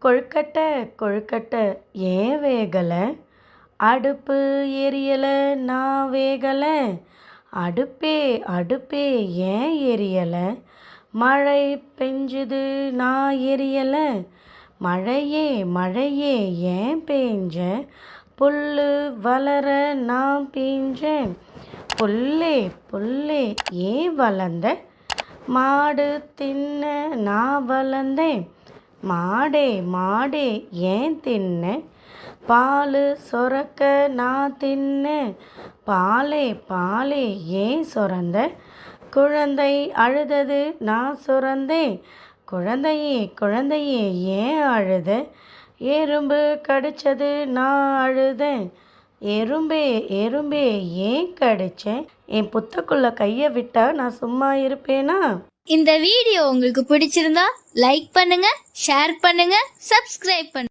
கொழுக்கட்டை கொழுக்கட்டை ஏன் வேகலை? அடுப்பு எரியலை நான் வேகலை. அடுப்பே அடுப்பே ஏன் எரியலை? மழை பெஞ்சுது நான் எரியலை. மழையே மழையே ஏன் பேஞ்சேன்? புல்லு வளர நான் பேஞ்சேன். புல்லே புல்லே ஏன் வளர்ந்த? மாடு தின்ன நான் வளர்ந்தேன். மாடே மாடே ஏன் தின்ன? பால் சொரக்க நான் தின்னேன். பாலே பாலே ஏன் சொரந்த? குழந்தை அழுதது நான் சுரந்தேன். குழந்தையே குழந்தையே ஏன் அழுத? எறும்பு கடிச்சது நான் அழுதேன். எறும்பே எறும்பே ஏன் கடிச்சேன்? என் புத்துக்குள்ள கையை விட்டா நான் சும்மா இருப்பேனா? இந்த வீடியோ உங்களுக்கு பிடிச்சிருந்தா லைக் பண்ணுங்க, ஷேர் பண்ணுங்க, சப்ஸ்கிரைப் பண்ணுங்க.